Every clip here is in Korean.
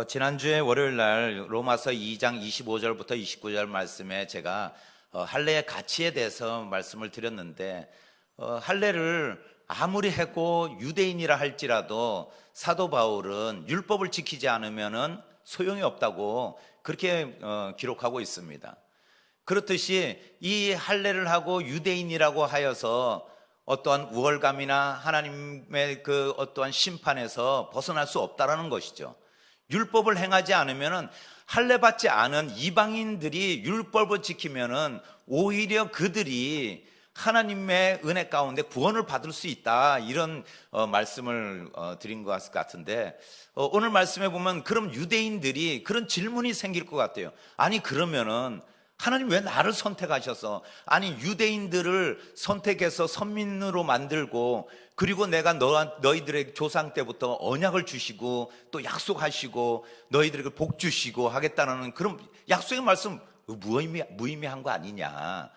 지난주에 월요일 날 로마서 2장 25절부터 29절 말씀에 제가 할례의 가치에 대해서 말씀을 드렸는데, 할례를 아무리 했고 유대인이라 할지라도 사도 바울은 율법을 지키지 않으면은 소용이 없다고 그렇게 기록하고 있습니다. 그렇듯이 이 할례를 하고 유대인이라고 하여서 어떠한 우월감이나 하나님의 그 어떠한 심판에서 벗어날 수 없다라는 것이죠. 율법을 행하지 않으면은, 할례 받지 않은 이방인들이 율법을 지키면은 오히려 그들이 하나님의 은혜 가운데 구원을 받을 수 있다, 이런 말씀을 드린 것 같은데, 오늘 말씀에 보면 그럼 유대인들이 그런 질문이 생길 것 같아요. 아니 그러면은 하나님 왜 나를 선택하셔서, 아니 유대인들을 선택해서 선민으로 만들고, 그리고 내가 너희들의 조상 때부터 언약을 주시고 또 약속하시고 너희들에게 복 주시고 하겠다는 그런 약속의 말씀 무의미한 거 아니냐,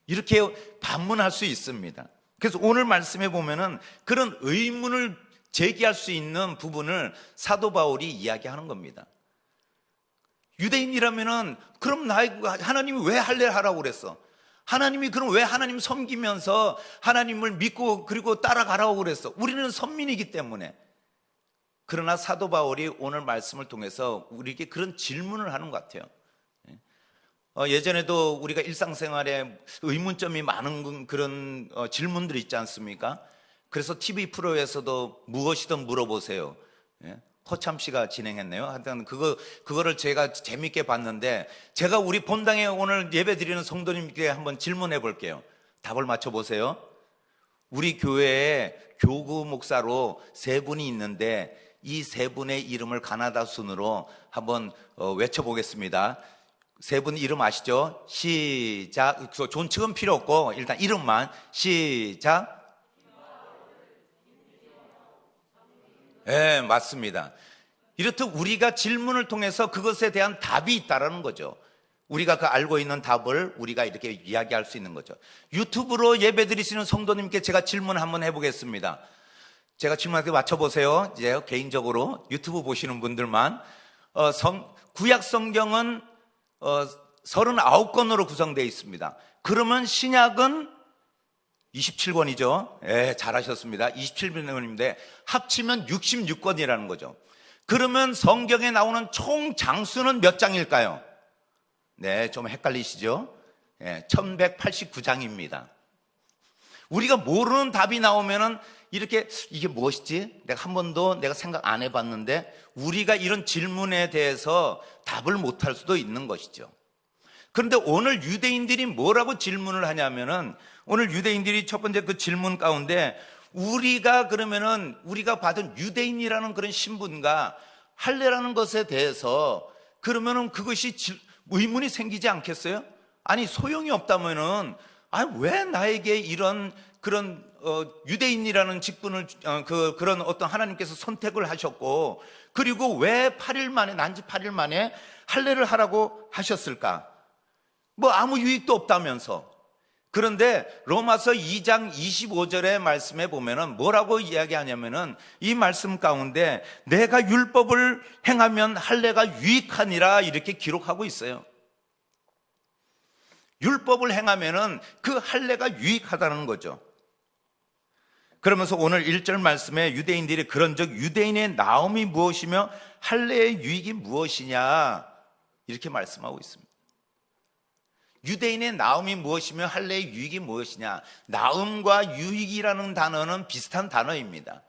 이렇게 반문할 수 있습니다. 그래서 오늘 말씀에 보면은 그런 의문을 제기할 수 있는 부분을 사도 바울이 이야기하는 겁니다. 유대인이라면은 그럼 하나님이 왜 할례를 하라고 그랬어? 하나님이 그럼 왜 하나님 섬기면서 하나님을 믿고 그리고 따라가라고 그랬어? 우리는 선민이기 때문에. 그러나 사도 바울이 오늘 말씀을 통해서 우리에게 그런 질문을 하는 것 같아요. 예전에도 우리가 일상생활에 의문점이 많은 그런 질문들이 있지 않습니까? 그래서 TV 프로에서도 무엇이든 물어보세요, 허참 씨가 진행했네요. 하여튼 그거를 제가 재밌게 봤는데, 제가 우리 본당에 오늘 예배 드리는 성도님께 한번 질문해 볼게요. 답을 맞춰 보세요. 우리 교회에 교구 목사로 3분이 있는데 이 3분의 이름을 가나다 순으로 한번 외쳐 보겠습니다. 3분 이름 아시죠? 시작. 존칭은 필요 없고 일단 이름만. 시작. 네, 맞습니다. 이렇듯 우리가 질문을 통해서 그것에 대한 답이 있다라는 거죠. 우리가 그 알고 있는 답을 우리가 이렇게 이야기할 수 있는 거죠. 유튜브로 예배 드리시는 성도님께 제가 질문 한번 해보겠습니다. 제가 질문한테 맞춰보세요. 이제 개인적으로 유튜브 보시는 분들만. 구약 성경은 39권으로 구성되어 있습니다. 그러면 신약은 27권이죠. 예, 잘하셨습니다. 27권인데 합치면 66권이라는 거죠. 그러면 성경에 나오는 총 장수는 몇 장일까요? 네, 좀 헷갈리시죠? 예, 1189장입니다. 우리가 모르는 답이 나오면은 이렇게 이게 무엇이지? 내가 한 번도 생각 안 해봤는데, 우리가 이런 질문에 대해서 답을 못할 수도 있는 것이죠. 그런데 오늘 유대인들이 뭐라고 질문을 하냐면은, 오늘 유대인들이 첫 번째 그 질문 가운데 우리가 받은 유대인이라는 그런 신분과 할례라는 것에 대해서 그러면은 그것이 의문이 생기지 않겠어요? 아니 소용이 없다면은 왜 나에게 그런 유대인이라는 직분을 그런 어떤 하나님께서 선택을 하셨고, 그리고 왜 난지 8일 만에 할례를 하라고 하셨을까? 뭐 아무 유익도 없다면서. 그런데 로마서 2장 25절의 말씀에 보면은 뭐라고 이야기하냐면은, 이 말씀 가운데 내가 율법을 행하면 할례가 유익하니라, 이렇게 기록하고 있어요. 율법을 행하면은 그 할례가 유익하다는 거죠. 그러면서 오늘 1절 말씀에 유대인들이 그런즉 유대인의 나음이 무엇이며 할례의 유익이 무엇이냐, 이렇게 말씀하고 있습니다. 유대인의 나음이 무엇이며 할례의 유익이 무엇이냐. 나음과 유익이라는 단어는 비슷한 단어입니다.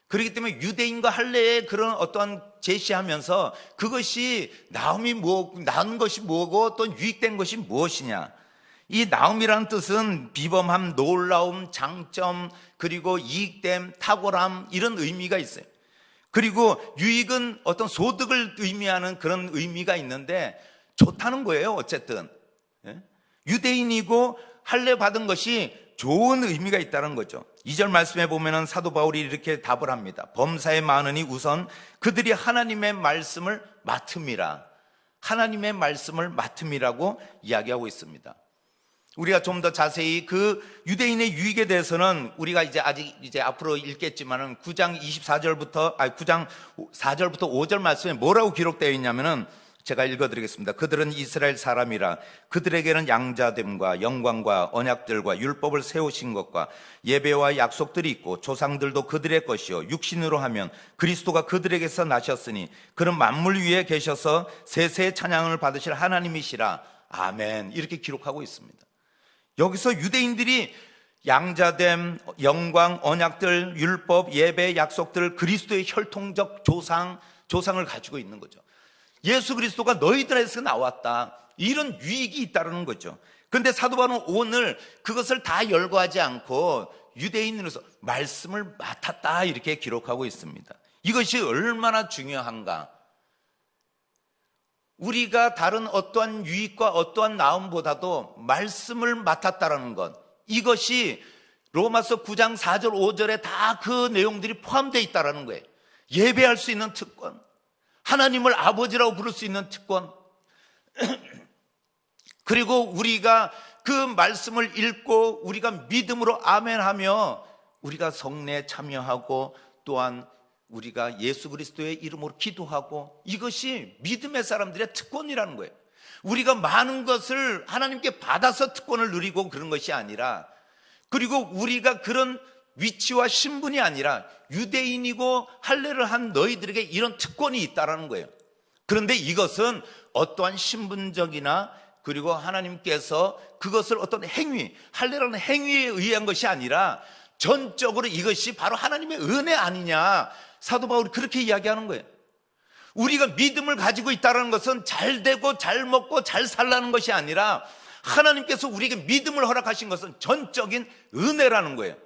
그렇기 때문에 유대인과 할례의 그런 어떠한 제시하면서 그것이 나은 것이 뭐고 또 유익된 것이 무엇이냐. 이 나음이라는 뜻은 비범함, 놀라움, 장점, 그리고 이익됨, 탁월함, 이런 의미가 있어요. 그리고 유익은 어떤 소득을 의미하는 그런 의미가 있는데 좋다는 거예요. 어쨌든 유대인이고 할례 받은 것이 좋은 의미가 있다는 거죠. 2절 말씀에 보면은 사도 바울이 이렇게 답을 합니다. 범사에 많으니 우선 그들이 하나님의 말씀을 맡음이라. 하나님의 말씀을 맡음이라고 이야기하고 있습니다. 우리가 좀 더 자세히 그 유대인의 유익에 대해서는 우리가 아직 앞으로 읽겠지만은 9장 4절부터 5절 말씀에 뭐라고 기록되어 있냐면은 제가 읽어드리겠습니다. 그들은 이스라엘 사람이라 그들에게는 양자됨과 영광과 언약들과 율법을 세우신 것과 예배와 약속들이 있고 조상들도 그들의 것이요 육신으로 하면 그리스도가 그들에게서 나셨으니 그는 만물 위에 계셔서 세세의 찬양을 받으실 하나님이시라. 아멘. 이렇게 기록하고 있습니다. 여기서 유대인들이 양자됨, 영광, 언약들, 율법, 예배, 약속들, 그리스도의 혈통적 조상을 가지고 있는 거죠. 예수 그리스도가 너희들에서 나왔다, 이런 유익이 있다는 거죠. 그런데 사도 바울은 오늘 그것을 다 열거하지 않고 유대인으로서 말씀을 맡았다, 이렇게 기록하고 있습니다. 이것이 얼마나 중요한가. 우리가 다른 어떠한 유익과 어떠한 나음보다도 말씀을 맡았다라는 것, 이것이 로마서 9장 4절 5절에 다 그 내용들이 포함되어 있다는 거예요. 예배할 수 있는 특권, 하나님을 아버지라고 부를 수 있는 특권, 그리고 우리가 그 말씀을 읽고 우리가 믿음으로 아멘하며 우리가 성례에 참여하고 또한 우리가 예수 그리스도의 이름으로 기도하고, 이것이 믿음의 사람들의 특권이라는 거예요. 우리가 많은 것을 하나님께 받아서 특권을 누리고 그런 것이 아니라, 그리고 우리가 그런 위치와 신분이 아니라 유대인이고 할례를 한 너희들에게 이런 특권이 있다는 거예요. 그런데 이것은 어떠한 신분적이나 그리고 하나님께서 그것을 어떤 행위, 할례라는 행위에 의한 것이 아니라 전적으로 이것이 바로 하나님의 은혜 아니냐, 사도 바울이 그렇게 이야기하는 거예요. 우리가 믿음을 가지고 있다는 것은 잘 되고 잘 먹고 잘 살라는 것이 아니라 하나님께서 우리에게 믿음을 허락하신 것은 전적인 은혜라는 거예요.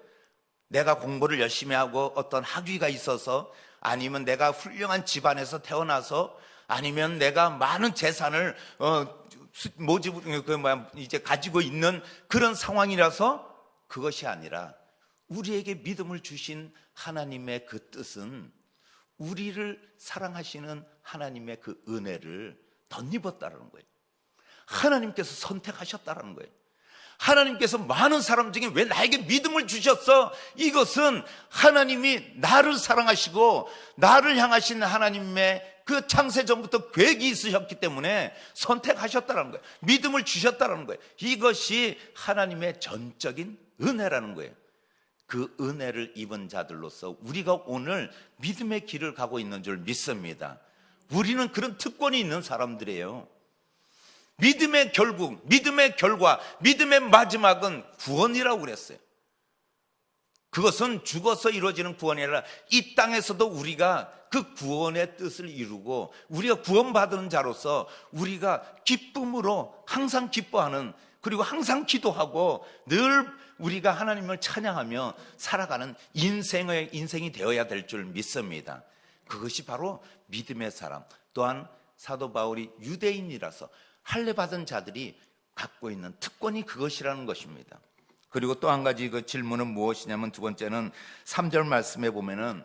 내가 공부를 열심히 하고 어떤 학위가 있어서, 아니면 내가 훌륭한 집안에서 태어나서, 아니면 내가 많은 재산을 가지고 있는 그런 상황이라서 그것이 아니라, 우리에게 믿음을 주신 하나님의 그 뜻은 우리를 사랑하시는 하나님의 그 은혜를 덧입었다는 거예요. 하나님께서 선택하셨다는 거예요. 하나님께서 많은 사람 중에 왜 나에게 믿음을 주셨어? 이것은 하나님이 나를 사랑하시고 나를 향하신 하나님의 그 창세전부터 계획이 있으셨기 때문에 선택하셨다는 거예요. 믿음을 주셨다는 거예요. 이것이 하나님의 전적인 은혜라는 거예요. 그 은혜를 입은 자들로서 우리가 오늘 믿음의 길을 가고 있는 줄 믿습니다. 우리는 그런 특권이 있는 사람들이에요. 믿음의 결국, 믿음의 결과, 믿음의 마지막은 구원이라고 그랬어요. 그것은 죽어서 이루어지는 구원이 아니라 이 땅에서도 우리가 그 구원의 뜻을 이루고 우리가 구원받은 자로서 우리가 기쁨으로 항상 기뻐하는, 그리고 항상 기도하고 늘 우리가 하나님을 찬양하며 살아가는 인생이 되어야 될 줄 믿습니다. 그것이 바로 믿음의 사람, 또한 사도 바울이 유대인이라서 할례 받은 자들이 갖고 있는 특권이 그것이라는 것입니다. 그리고 또 한 가지 그 질문은 무엇이냐면, 두 번째는 3절 말씀에 보면은,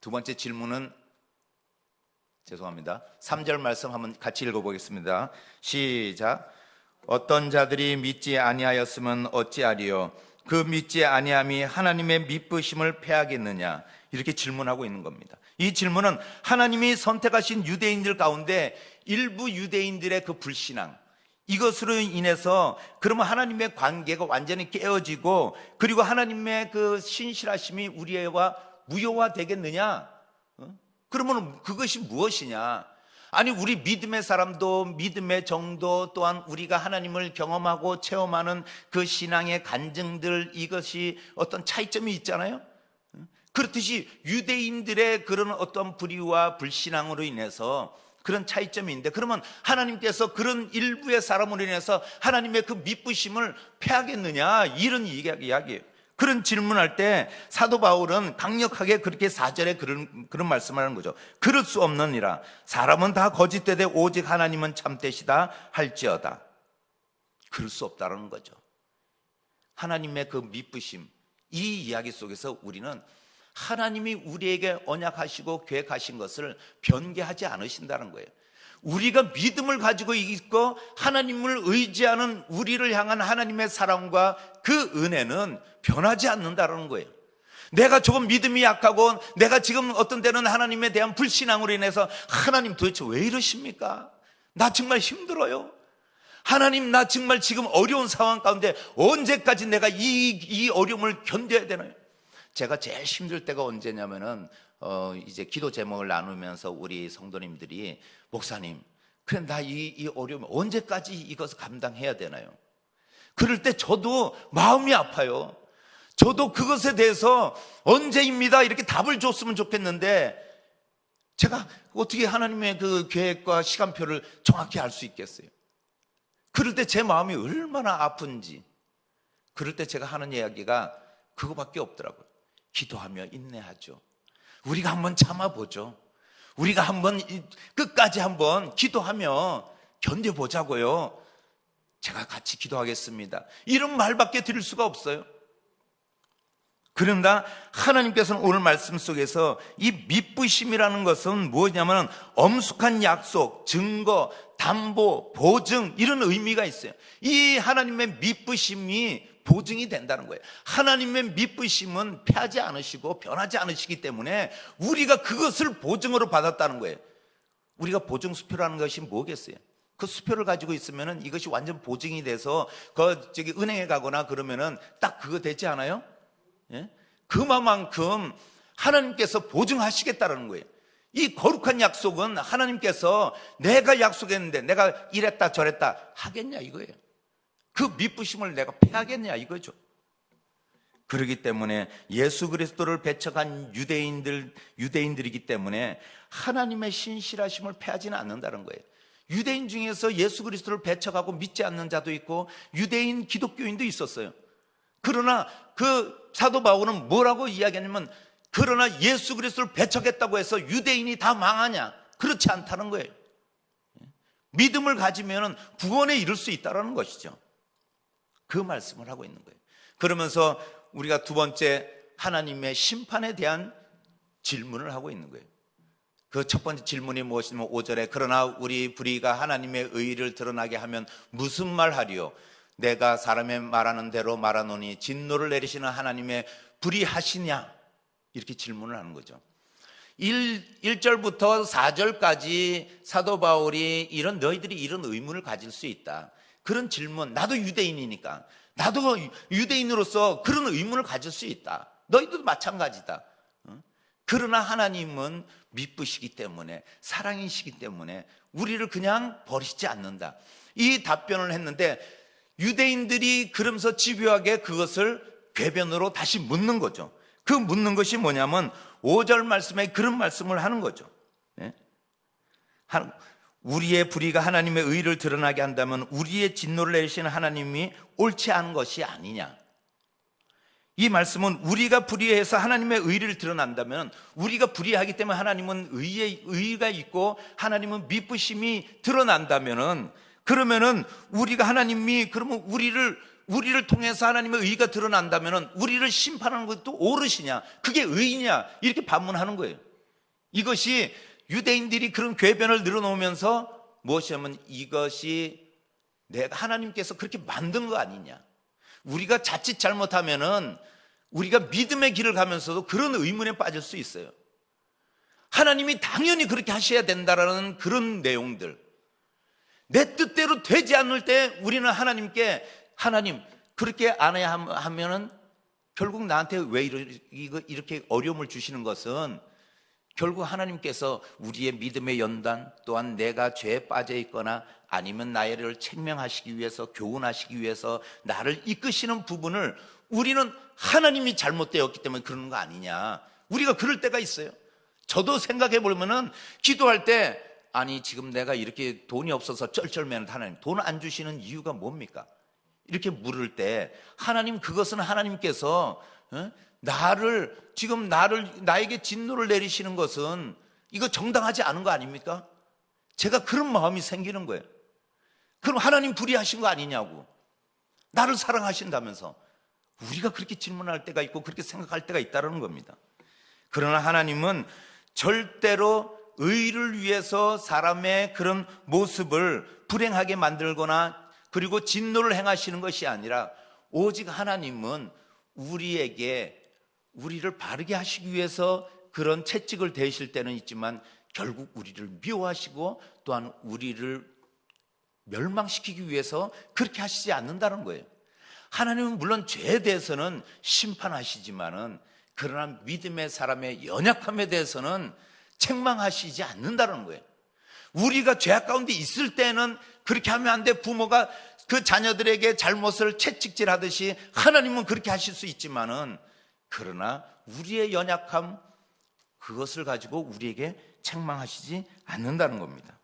두 번째 질문은 3절 말씀 한번 같이 읽어보겠습니다. 시작. 어떤 자들이 믿지 아니하였으면 어찌하리요? 그 믿지 아니함이 하나님의 미쁘심을 패하겠느냐? 이렇게 질문하고 있는 겁니다. 이 질문은 하나님이 선택하신 유대인들 가운데 일부 유대인들의 그 불신앙, 이것으로 인해서 그러면 하나님의 관계가 완전히 깨어지고, 그리고 하나님의 그 신실하심이 우리와 무효화 되겠느냐? 그러면 그것이 무엇이냐? 아니, 우리 믿음의 사람도 믿음의 정도, 또한 우리가 하나님을 경험하고 체험하는 그 신앙의 간증들, 이것이 어떤 차이점이 있잖아요. 그렇듯이 유대인들의 그런 어떤 불의와 불신앙으로 인해서 그런 차이점이 있는데, 그러면 하나님께서 그런 일부의 사람으로 인해서 하나님의 그 미쁘심을 패하겠느냐, 이런 이야기예요. 그런 질문할 때 사도 바울은 강력하게 그렇게 4절에 그런 말씀을 하는 거죠. 그럴 수 없느니라. 사람은 다 거짓되되 오직 하나님은 참되시다 할지어다. 그럴 수 없다는 거죠. 하나님의 그 미쁘심, 이 이야기 속에서 우리는 하나님이 우리에게 언약하시고 계획하신 것을 변개하지 않으신다는 거예요. 우리가 믿음을 가지고 있고 하나님을 의지하는 우리를 향한 하나님의 사랑과 그 은혜는 변하지 않는다는 거예요. 내가 조금 믿음이 약하고 내가 지금 어떤 때는 하나님에 대한 불신앙으로 인해서 하나님 도대체 왜 이러십니까? 나 정말 힘들어요. 하나님 나 정말 지금 어려운 상황 가운데 언제까지 내가 이 어려움을 견뎌야 되나요? 제가 제일 힘들 때가 언제냐면은 이제 기도 제목을 나누면서 우리 성도님들이 목사님 그래 나 이 어려움 언제까지 이것을 감당해야 되나요? 그럴 때 저도 마음이 아파요. 저도 그것에 대해서 언제입니다 이렇게 답을 줬으면 좋겠는데 제가 어떻게 하나님의 그 계획과 시간표를 정확히 알 수 있겠어요? 그럴 때 제 마음이 얼마나 아픈지, 그럴 때 제가 하는 이야기가 그거밖에 없더라고요. 기도하며 인내하죠. 우리가 한번 참아보죠. 우리가 한번 끝까지 한번 기도하며 견뎌보자고요. 제가 같이 기도하겠습니다. 이런 말밖에 드릴 수가 없어요. 그런가 하나님께서는 오늘 말씀 속에서 이 믿부심이라는 것은 뭐냐면 엄숙한 약속, 증거, 담보, 보증 이런 의미가 있어요. 이 하나님의 믿부심이 보증이 된다는 거예요. 하나님의 믿부심은 패하지 않으시고 변하지 않으시기 때문에 우리가 그것을 보증으로 받았다는 거예요. 우리가 보증 수표라는 것이 뭐겠어요? 그 수표를 가지고 있으면은 이것이 완전 보증이 돼서 은행에 가거나 그러면은 딱 그거 되지 않아요? 예? 그만큼 하나님께서 보증하시겠다는 거예요. 이 거룩한 약속은 하나님께서 내가 약속했는데 내가 이랬다 저랬다 하겠냐 이거예요. 그 믿부심을 내가 패하겠냐 이거죠. 그렇기 때문에 예수 그리스도를 배척한 유대인들이기 때문에 하나님의 신실하심을 패하지는 않는다는 거예요. 유대인 중에서 예수 그리스도를 배척하고 믿지 않는 자도 있고 유대인 기독교인도 있었어요. 그러나 그 사도 바울은 뭐라고 이야기하냐면 그러나 예수 그리스도를 배척했다고 해서 유대인이 다 망하냐? 그렇지 않다는 거예요. 믿음을 가지면 구원에 이를 수 있다는 것이죠. 그 말씀을 하고 있는 거예요. 그러면서 우리가 두 번째 하나님의 심판에 대한 질문을 하고 있는 거예요. 그 첫 번째 질문이 무엇이냐면 5절에 그러나 우리 불의가 하나님의 의의를 드러나게 하면 무슨 말 하리요? 내가 사람의 말하는 대로 말하노니 진노를 내리시는 하나님의 불의하시냐? 이렇게 질문을 하는 거죠. 1절부터 4절까지 사도 바울이 너희들이 이런 의문을 가질 수 있다. 그런 질문, 나도 유대인이니까 나도 유대인으로서 그런 의문을 가질 수 있다. 너희들도 마찬가지다. 그러나 하나님은 믿으시기 때문에 사랑이시기 때문에 우리를 그냥 버리지 않는다. 이 답변을 했는데 유대인들이 그러면서 집요하게 그것을 궤변으로 다시 묻는 거죠. 그 묻는 것이 뭐냐면 5절 말씀에 그런 말씀을 하는 거죠. 우리의 불의가 하나님의 의를 드러나게 한다면 우리의 진노를 내리시는 하나님이 옳지 않은 것이 아니냐. 이 말씀은 우리가 불의해서 하나님의 의를 드러난다면 우리가 불의하기 때문에 하나님은 의가 있고 하나님은 믿으심이 드러난다면은 그러면은 우리가 하나님이 그러면 우리를 통해서 하나님의 의가 드러난다면은 우리를 심판하는 것도 옳으시냐? 그게 의냐? 이렇게 반문하는 거예요. 이것이 유대인들이 그런 궤변을 늘어놓으면서 무엇이냐면 이것이 내가 하나님께서 그렇게 만든 거 아니냐? 우리가 자칫 잘못하면은 우리가 믿음의 길을 가면서도 그런 의문에 빠질 수 있어요. 하나님이 당연히 그렇게 하셔야 된다라는 그런 내용들. 내 뜻대로 되지 않을 때 우리는 하나님께 하나님 그렇게 안 해야 하면은 결국 나한테 왜 이렇게 어려움을 주시는 것은 결국 하나님께서 우리의 믿음의 연단 또한 내가 죄에 빠져 있거나 아니면 나를 책명하시기 위해서 교훈하시기 위해서 나를 이끄시는 부분을 우리는 하나님이 잘못되었기 때문에 그러는 거 아니냐. 우리가 그럴 때가 있어요. 저도 생각해 보면은 기도할 때 아니 지금 내가 이렇게 돈이 없어서 쩔쩔매는 하나님 돈 안 주시는 이유가 뭡니까? 이렇게 물을 때 하나님 그것은 하나님께서 나에게 진노를 내리시는 것은 이거 정당하지 않은 거 아닙니까? 제가 그런 마음이 생기는 거예요. 그럼 하나님 불의하신 거 아니냐고. 나를 사랑하신다면서. 우리가 그렇게 질문할 때가 있고 그렇게 생각할 때가 있다는 겁니다. 그러나 하나님은 절대로 의를 위해서 사람의 그런 모습을 불행하게 만들거나 그리고 진노를 행하시는 것이 아니라 오직 하나님은 우리에게 우리를 바르게 하시기 위해서 그런 채찍을 대실 때는 있지만 결국 우리를 미워하시고 또한 우리를 멸망시키기 위해서 그렇게 하시지 않는다는 거예요. 하나님은 물론 죄에 대해서는 심판하시지만은 그러나 믿음의 사람의 연약함에 대해서는 책망하시지 않는다는 거예요. 우리가 죄악 가운데 있을 때는 그렇게 하면 안 돼. 부모가 그 자녀들에게 잘못을 채찍질하듯이 하나님은 그렇게 하실 수 있지만은 그러나 우리의 연약함 그것을 가지고 우리에게 책망하시지 않는다는 겁니다.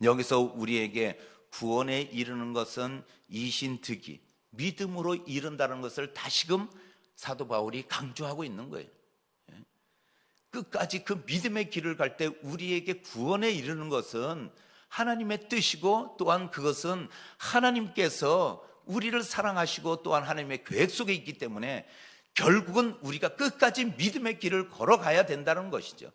여기서 우리에게 구원에 이르는 것은 이신득이 믿음으로 이른다는 것을 다시금 사도 바울이 강조하고 있는 거예요. 끝까지 그 믿음의 길을 갈 때 우리에게 구원에 이르는 것은 하나님의 뜻이고 또한 그것은 하나님께서 우리를 사랑하시고 또한 하나님의 계획 속에 있기 때문에 결국은 우리가 끝까지 믿음의 길을 걸어가야 된다는 것이죠.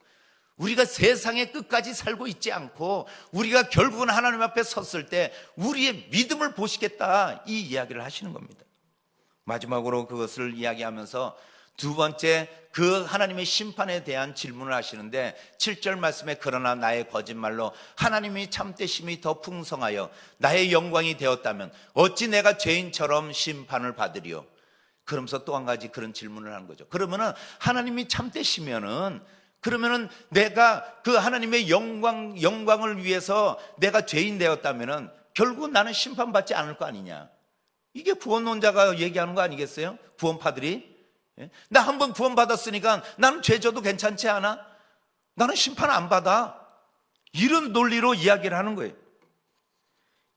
우리가 세상의 끝까지 살고 있지 않고 우리가 결국은 하나님 앞에 섰을 때 우리의 믿음을 보시겠다 이 이야기를 하시는 겁니다. 마지막으로 그것을 이야기하면서 두 번째 그 하나님의 심판에 대한 질문을 하시는데 7절 말씀에 그러나 나의 거짓말로 하나님이 참되심이 더 풍성하여 나의 영광이 되었다면 어찌 내가 죄인처럼 심판을 받으리요. 그러면서 또 한 가지 그런 질문을 하는 거죠. 그러면은 하나님이 참되시면은 그러면은 내가 그 하나님의 영광을 위해서 내가 죄인 되었다면은 결국 나는 심판받지 않을 거 아니냐. 이게 구원론자가 얘기하는 거 아니겠어요? 구원파들이. 나 한번 구원받았으니까 나는 죄 져도 괜찮지 않아? 나는 심판 안 받아. 이런 논리로 이야기를 하는 거예요.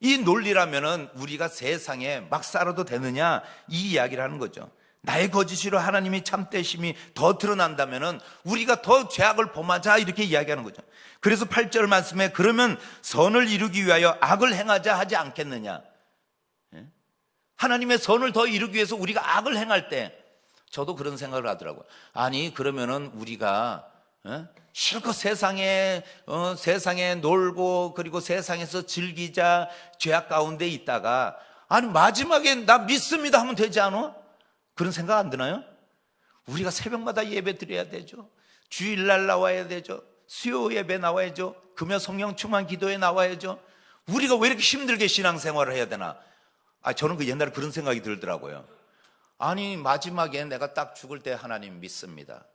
이 논리라면은 우리가 세상에 막 살아도 되느냐 이 이야기를 하는 거죠. 나의 거짓으로 하나님이 참되심이 더 드러난다면은 우리가 더 죄악을 범하자 이렇게 이야기하는 거죠. 그래서 8절 말씀에 그러면 선을 이루기 위하여 악을 행하자 하지 않겠느냐. 하나님의 선을 더 이루기 위해서 우리가 악을 행할 때 저도 그런 생각을 하더라고요. 아니 그러면은 우리가 실컷 세상에 놀고 그리고 세상에서 즐기자 죄악 가운데 있다가 아니 마지막에 나 믿습니다 하면 되지 않아? 그런 생각 안 드나요? 우리가 새벽마다 예배 드려야 되죠. 주일날 나와야 되죠. 수요 예배 나와야죠. 금요 성령 충만 기도에 나와야죠. 우리가 왜 이렇게 힘들게 신앙생활을 해야 되나? 저는 그 옛날에 그런 생각이 들더라고요. 아니 마지막에 내가 딱 죽을 때 하나님 믿습니다.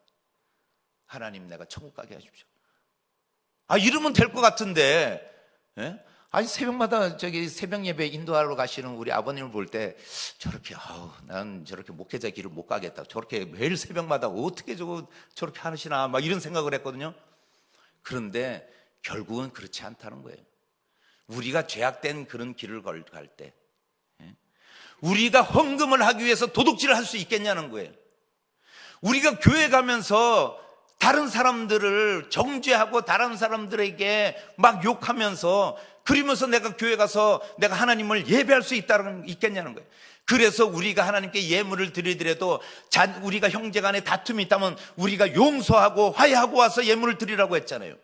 하나님 내가 천국 가게 하십시오. 이러면 될 것 같은데 아니 새벽마다 새벽 예배 인도하러 가시는 우리 아버님을 볼 때 저렇게 난 저렇게 목회자 길을 못 가겠다. 저렇게 매일 새벽마다 어떻게 저렇게 하시나 막 이런 생각을 했거든요. 그런데 결국은 그렇지 않다는 거예요. 우리가 죄악된 그런 길을 갈 때 우리가 헌금을 하기 위해서 도둑질을 할 수 있겠냐는 거예요. 우리가 교회 가면서 다른 사람들을 정죄하고 다른 사람들에게 막 욕하면서 그러면서 내가 교회 가서 내가 하나님을 예배할 수 있겠냐는 거예요. 그래서 우리가 하나님께 예물을 드리더라도 우리가 형제간에 다툼이 있다면 우리가 용서하고 화해하고 와서 예물을 드리라고 했잖아요.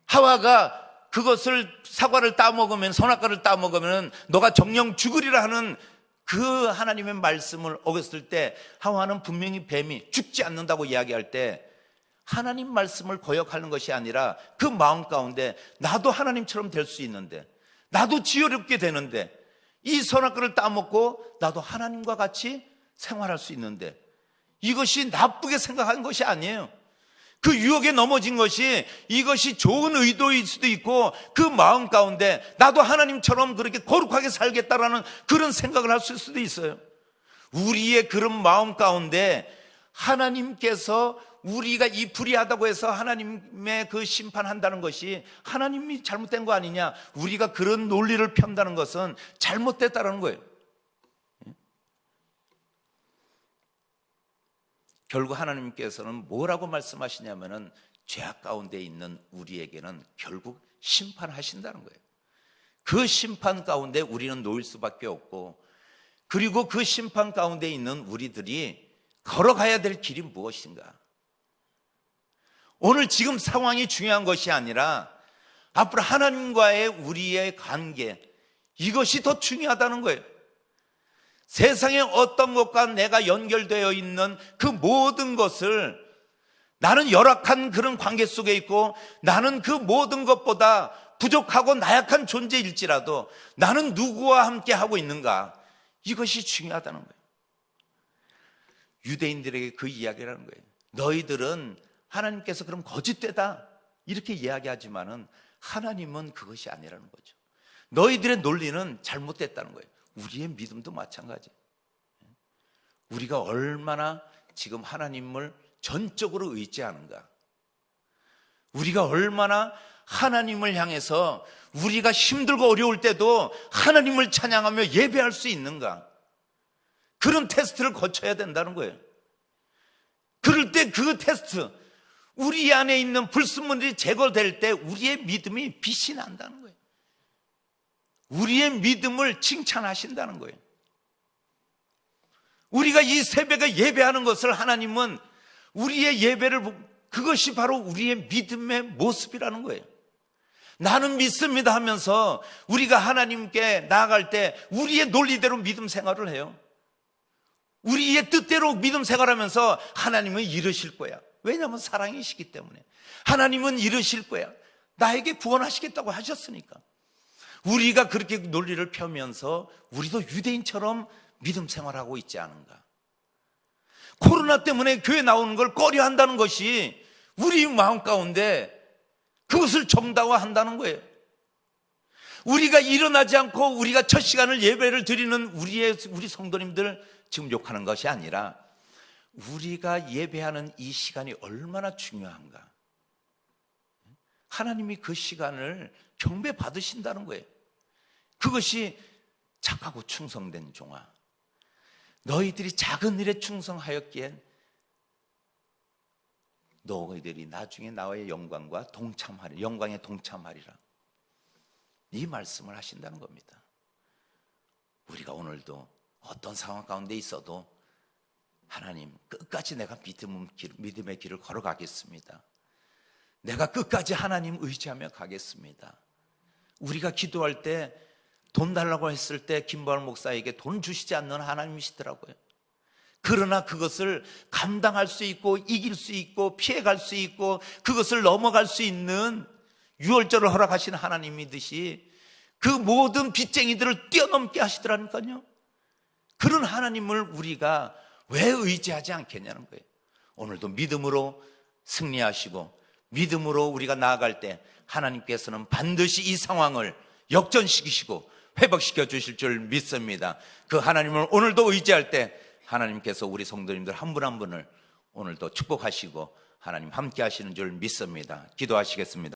하와가 그것을 사과를 따먹으면 선악과를 따먹으면 너가 정령 죽으리라 하는 그 하나님의 말씀을 어겼을 때 하와는 분명히 뱀이 죽지 않는다고 이야기할 때 하나님 말씀을 거역하는 것이 아니라 그 마음 가운데 나도 하나님처럼 될 수 있는데 나도 지혜롭게 되는데 이 선악과를 따먹고 나도 하나님과 같이 생활할 수 있는데 이것이 나쁘게 생각한 것이 아니에요. 그 유혹에 넘어진 것이 이것이 좋은 의도일 수도 있고 그 마음 가운데 나도 하나님처럼 그렇게 거룩하게 살겠다라는 그런 생각을 할 수도 있어요. 우리의 그런 마음 가운데 하나님께서 우리가 이 불의하다고 해서 하나님의 그 심판한다는 것이 하나님이 잘못된 거 아니냐, 우리가 그런 논리를 편다는 것은 잘못됐다는 거예요. 결국 하나님께서는 뭐라고 말씀하시냐면은 죄악 가운데 있는 우리에게는 결국 심판하신다는 거예요. 그 심판 가운데 우리는 놓일 수밖에 없고, 그리고 그 심판 가운데 있는 우리들이 걸어가야 될 길이 무엇인가? 오늘 지금 상황이 중요한 것이 아니라 앞으로 하나님과의 우리의 관계, 이것이 더 중요하다는 거예요. 세상의 어떤 것과 내가 연결되어 있는 그 모든 것을, 나는 열악한 그런 관계 속에 있고 나는 그 모든 것보다 부족하고 나약한 존재일지라도 나는 누구와 함께 하고 있는가, 이것이 중요하다는 거예요. 유대인들에게 그 이야기라는 거예요. 너희들은 하나님께서 그럼 거짓되다 이렇게 이야기하지만은 하나님은 그것이 아니라는 거죠. 너희들의 논리는 잘못됐다는 거예요. 우리의 믿음도 마찬가지. 우리가 얼마나 지금 하나님을 전적으로 의지하는가, 우리가 얼마나 하나님을 향해서 우리가 힘들고 어려울 때도 하나님을 찬양하며 예배할 수 있는가, 그런 테스트를 거쳐야 된다는 거예요. 그럴 때 그 테스트, 우리 안에 있는 불순물이 제거될 때 우리의 믿음이 빛이 난다는 거예요. 우리의 믿음을 칭찬하신다는 거예요. 우리가 이 새벽에 예배하는 것을 하나님은 우리의 예배를, 그것이 바로 우리의 믿음의 모습이라는 거예요. 나는 믿습니다 하면서 우리가 하나님께 나아갈 때 우리의 논리대로 믿음 생활을 해요. 우리의 뜻대로 믿음 생활하면서 하나님은 이루실 거야. 왜냐하면 사랑이시기 때문에. 하나님은 이루실 거야. 나에게 구원하시겠다고 하셨으니까. 우리가 그렇게 논리를 펴면서 우리도 유대인처럼 믿음 생활하고 있지 않은가. 코로나 때문에 교회 나오는 걸 꺼려 한다는 것이 우리 마음 가운데 그것을 정당화한다는 거예요. 우리가 일어나지 않고 우리가 첫 시간을 예배를 드리는 우리 성도님들 지금 욕하는 것이 아니라 우리가 예배하는 이 시간이 얼마나 중요한가. 하나님이 그 시간을 경배 받으신다는 거예요. 그것이 착하고 충성된 종아, 너희들이 작은 일에 충성하였기엔 너희들이 나중에 나와의 영광과 동참하리라, 영광에 동참하리라, 이 말씀을 하신다는 겁니다. 우리가 오늘도 어떤 상황 가운데 있어도 하나님, 끝까지 내가 믿음의 길을 걸어가겠습니다. 내가 끝까지 하나님 의지하며 가겠습니다. 우리가 기도할 때 돈 달라고 했을 때 김보할 목사에게 돈 주시지 않는 하나님이시더라고요. 그러나 그것을 감당할 수 있고 이길 수 있고 피해갈 수 있고 그것을 넘어갈 수 있는 유월절을 허락하신 하나님이듯이 그 모든 빚쟁이들을 뛰어넘게 하시더라니까요. 그런 하나님을 우리가 왜 의지하지 않겠냐는 거예요. 오늘도 믿음으로 승리하시고 믿음으로 우리가 나아갈 때 하나님께서는 반드시 이 상황을 역전시키시고 회복시켜 주실 줄 믿습니다. 그 하나님을 오늘도 의지할 때 하나님께서 우리 성도님들 한 분 한 분을 오늘도 축복하시고 하나님 함께 하시는 줄 믿습니다. 기도하시겠습니다.